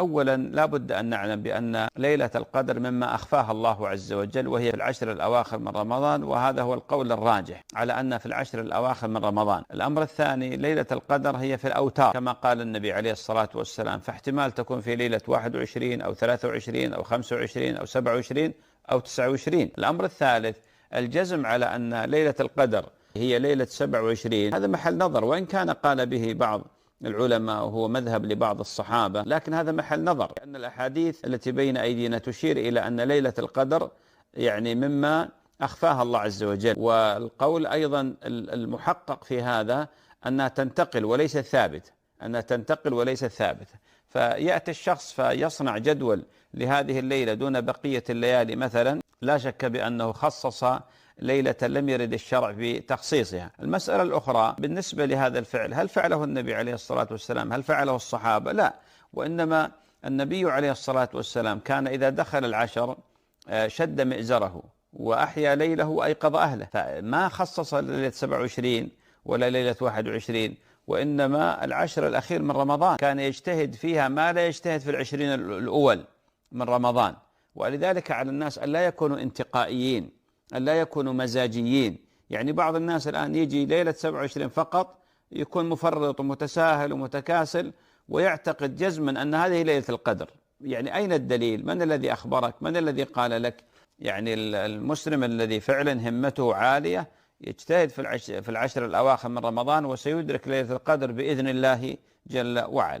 أولا لا بد أن نعلم بأن ليلة القدر مما أخفاها الله عز وجل، وهي في العشر الأواخر من رمضان، وهذا هو القول الراجح على أن في العشر الأواخر من رمضان. الأمر الثاني، ليلة القدر هي في الأوتار كما قال النبي عليه الصلاة والسلام، فاحتمال تكون في ليلة 21 أو 23 أو 25 أو 27 أو 29. الأمر الثالث، الجزم على أن ليلة القدر هي ليلة 27 هذا محل نظر، وإن كان قال به بعض العلماء وهو مذهب لبعض الصحابة، لكن هذا محل نظر، لأن الأحاديث التي بين أيدينا تشير إلى أن ليلة القدر يعني مما أخفاها الله عز وجل. والقول أيضا المحقق في هذا أنها تنتقل وليس ثابت، أنها تنتقل وليس ثابت. فيأتي الشخص فيصنع جدول لهذه الليلة دون بقية الليالي مثلا، لا شك بأنه خصص ليلة لم يرد الشرع بتخصيصها. المسألة الأخرى بالنسبة لهذا الفعل، هل فعله النبي عليه الصلاة والسلام؟ هل فعله الصحابة؟ لا، وإنما النبي عليه الصلاة والسلام كان إذا دخل العشر شد مئزره وأحيا ليله وأيقظ أهله، فما خصص ليلة 27 ولا ليلة 21، وإنما العشر الأخير من رمضان كان يجتهد فيها ما لا يجتهد في العشرين الأول من رمضان. ولذلك على الناس أن لا يكونوا انتقائيين، أن لا يكونوا مزاجيين. يعني بعض الناس الآن يجي ليلة 27 فقط يكون مفرط ومتساهل ومتكاسل ويعتقد جزما أن هذه ليلة القدر. يعني أين الدليل؟ من الذي أخبرك؟ من الذي قال لك؟ يعني المسلم الذي فعلا همته عالية يجتهد في العشر الأواخر من رمضان وسيدرك ليلة القدر بإذن الله جل وعلا.